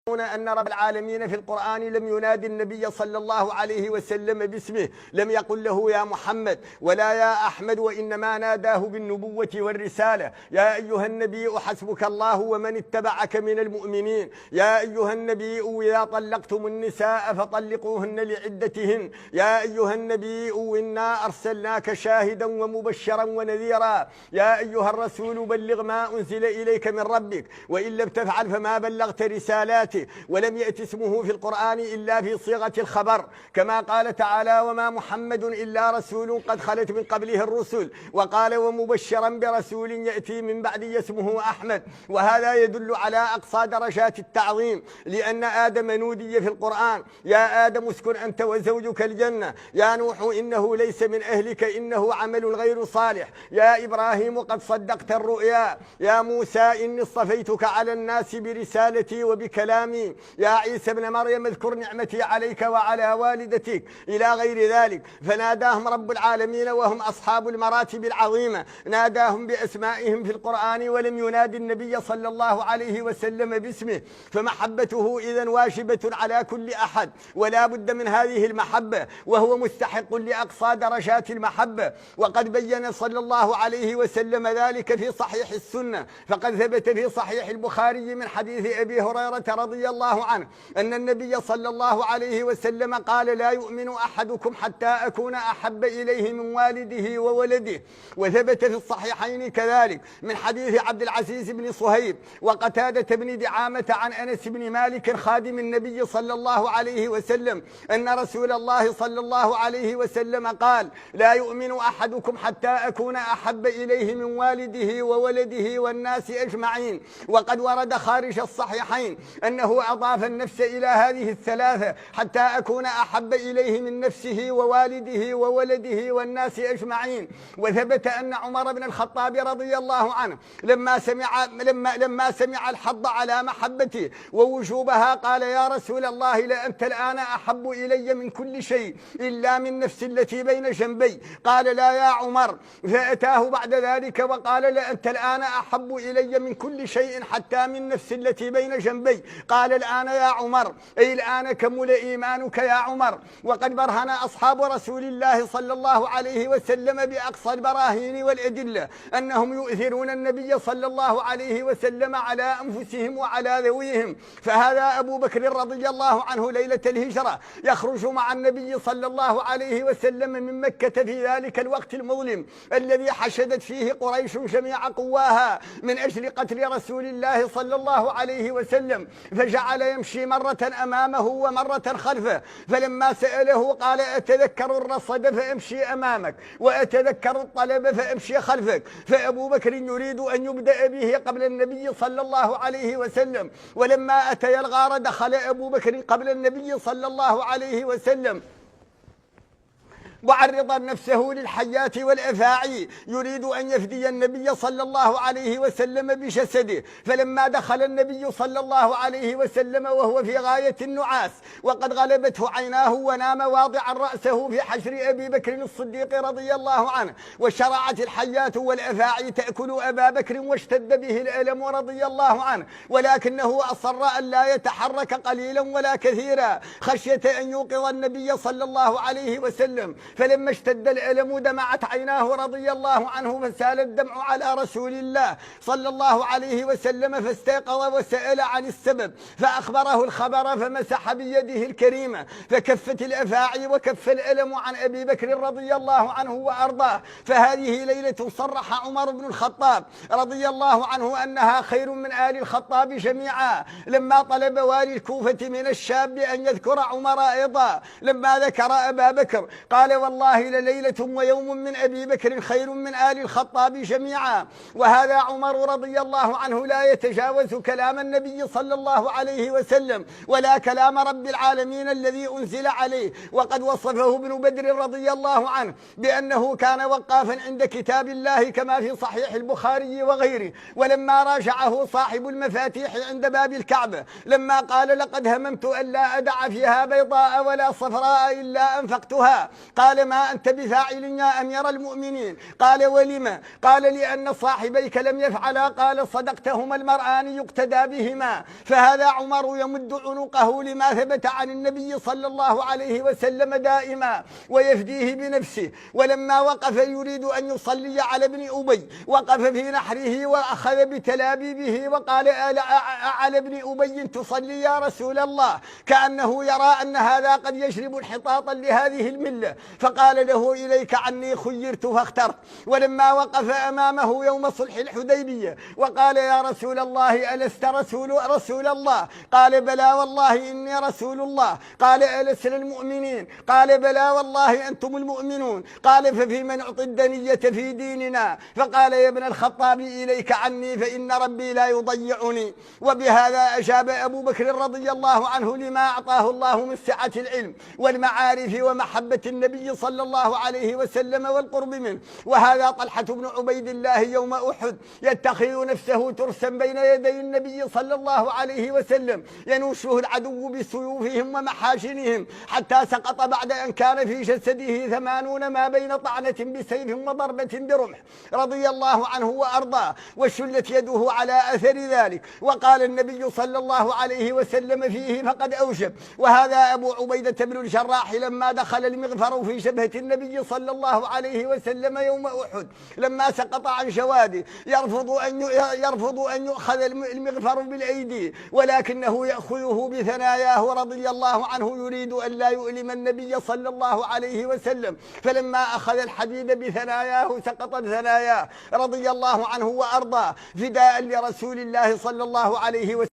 أن رب العالمين في القرآن لم ينادي النبي صلى الله عليه وسلم باسمه، لم يقل له يا محمد ولا يا أحمد، وإنما ناداه بالنبوة والرسالة. يا أيها النبي حسبك الله ومن اتبعك من المؤمنين. يا أيها النبي إذا طلقتم النساء فطلقوهن لعدتهن. يا أيها النبي إنا أرسلناك شاهدا ومبشرا ونذيرا. يا أيها الرسول بلغ ما أنزل إليك من ربك، وإن لم تفعل فما بلغت رسالاته. ولم يأت اسمه في القرآن إلا في صيغة الخبر، كما قال تعالى وما محمد إلا رسول قد خلت من قبله الرسل، وقال ومبشرا برسول يأتي من بعده اسمه أحمد. وهذا يدل على أقصى درجات التعظيم، لأن آدم نودي في القرآن يا آدم اسكن أنت وزوجك الجنة. يا نوح إنه ليس من أهلك إنه عمل غير صالح. يا إبراهيم قد صدقت الرؤيا. يا موسى إني اصطفيتك على الناس برسالتي وبكلامي. يا عيسى ابن مريم اذكر نعمتي عليك وعلى والدتك، إلى غير ذلك. فناداهم رب العالمين وهم أصحاب المراتب العظيمة، ناداهم بأسمائهم في القرآن، ولم ينادي النبي صلى الله عليه وسلم باسمه. فمحبته إذن واجبة على كل أحد، ولا بد من هذه المحبة، وهو مستحق لأقصى درجات المحبة. وقد بين صلى الله عليه وسلم ذلك في صحيح السنة، فقد ثبت في صحيح البخاري من حديث أبي هريرة رضي الله عنه أن النبي صلى الله عليه وسلم قال لا يؤمن أحدكم حتى أكون أحب إليه من والده وولده. وثبت في الصحيحين كذلك من حديث عبد العزيز بن صهيب وقتادة بن دعامة عن أنس بن مالك خادم النبي صلى الله عليه وسلم أن رسول الله صلى الله عليه وسلم قال لا يؤمن أحدكم حتى أكون أحب إليه من والده وولده والناس أجمعين. وقد ورد خارج الصحيحين أنه أضاف النفس إلى هذه الثلاثة حتى أكون أحب إليه من نفسه ووالده وولده والناس أجمعين. وثبت أن عمر بن الخطاب رضي الله عنه لما سمع الحض على محبته ووجوبها قال يا رسول الله لأنت الآن أحب إلي من كل شيء إلا من نفسي التي بين جنبي. قال لا يا عمر. فأتاه بعد ذلك وقال لأنت الآن أحب إلي من كل شيء حتى من نفسي التي بين جنبي. قال الآن يا عمر، أي الآن كمل إيمانك يا عمر. وقد برهن أصحاب رسول الله صلى الله عليه وسلم بأقصى البراهين والأدلة أنهم يؤثرون النبي صلى الله عليه وسلم على أنفسهم وعلى ذويهم. فهذا أبو بكر رضي الله عنه ليلة الهجرة يخرج مع النبي صلى الله عليه وسلم من مكة في ذلك الوقت المظلم الذي حشدت فيه قريش جميع قواها من أجل قتل رسول الله صلى الله عليه وسلم، فجعل يمشي مرة أمامه ومرة خلفه. فلما سأله قال أتذكر الرصد فأمشي أمامك وأتذكر الطلب فأمشي خلفك. فأبو بكر يريد أن يبدأ به قبل النبي صلى الله عليه وسلم. ولما أتي الغار دخل أبو بكر قبل النبي صلى الله عليه وسلم وعرض نفسه للحيات والأفاعي، يريد أن يفدي النبي صلى الله عليه وسلم بجسده. فلما دخل النبي صلى الله عليه وسلم وهو في غاية النعاس وقد غلبته عيناه ونام واضعا رأسه في حجر أبي بكر الصديق رضي الله عنه، وشرعت الحيات والأفاعي تأكل أبا بكر واشتد به الألم رضي الله عنه، ولكنه أصر أن لا يتحرك قليلا ولا كثيرا خشية أن يوقظ النبي صلى الله عليه وسلم. فلما اشتد الألم دمعت عيناه رضي الله عنه فسال الدمع على رسول الله صلى الله عليه وسلم، فاستيقظ وسأل عن السبب فأخبره الخبر فمسح بيده الكريمة فكفت الأفاعي وكف الألم عن أبي بكر رضي الله عنه وأرضاه. فهذه ليلة صرح عمر بن الخطاب رضي الله عنه أنها خير من آل الخطاب جميعا، لما طلب والي الكوفة من الشاب أن يذكر عمر أيضا. لما ذكر أبا بكر قال والله لليلة ويوم من أبي بكر خير من آل الخطاب جميعا. وهذا عمر رضي الله عنه لا يتجاوز كلام النبي صلى الله عليه وسلم ولا كلام رب العالمين الذي أنزل عليه. وقد وصفه ابن بدر رضي الله عنه بأنه كان وقافا عند كتاب الله كما في صحيح البخاري وغيره. ولما راجعه صاحب المفاتيح عند باب الكعبة لما قال لقد هممت أن لا أدع فيها بيضاء ولا صفراء إلا أنفقتها، قال قال ما أنت بفاعل يا أمير المؤمنين؟ قال ولما؟ قال لأن صاحبيك لم يفعلا. قال صدقتهما المرآن يقتدى بهما. فهذا عمر يمد عنقه لما ثبت عن النبي صلى الله عليه وسلم دائما ويفديه بنفسه. ولما وقف يريد أن يصلي على ابن أبي وقف في نحره وأخذ بتلابيبه وقال على ابن أبي تصلي يا رسول الله؟ كأنه يرى أن هذا قد يشرب انحطاطا لهذه الملة. فقال له إليك عني خيرت فاخترت. ولما وقف أمامه يوم صلح الحديبية وقال يا رسول الله ألست رسول الله؟ قال بلى والله إني رسول الله. قال ألسنا المؤمنين؟ قال بلى والله أنتم المؤمنون. قال ففيما نعطي الدنية في ديننا؟ فقال يا ابن الخطاب إليك عني فإن ربي لا يضيعني. وبهذا أجاب أبو بكر رضي الله عنه لما أعطاه الله من سعة العلم والمعارف ومحبة النبي صلى الله عليه وسلم والقرب منه. وهذا طلحة بن عبيد الله يوم أحد يتخذ نفسه ترسا بين يدي النبي صلى الله عليه وسلم ينوشه العدو بسيوفهم ومحاشنهم حتى سقط بعد أن كان في جسده 80 ما بين طعنة بسيف وضربة برمح رضي الله عنه وأرضاه وشلت يده على أثر ذلك. وقال النبي صلى الله عليه وسلم فيه فقد أوجب. وهذا أبو عبيدة بن الجراح لما دخل المغفر في شبهة النبي صلى الله عليه وسلم يوم أحد لما سقط عن شواده يرفض أن يؤخذ المغفر بالأيدي ولكنه يأخذه بثناياه رضي الله عنه يريد أن لا يؤلم النبي صلى الله عليه وسلم. فلما أخذ الحديد بثناياه سقطت ثناياه رضي الله عنه وأرضاه فداء لرسول الله صلى الله عليه وسلم.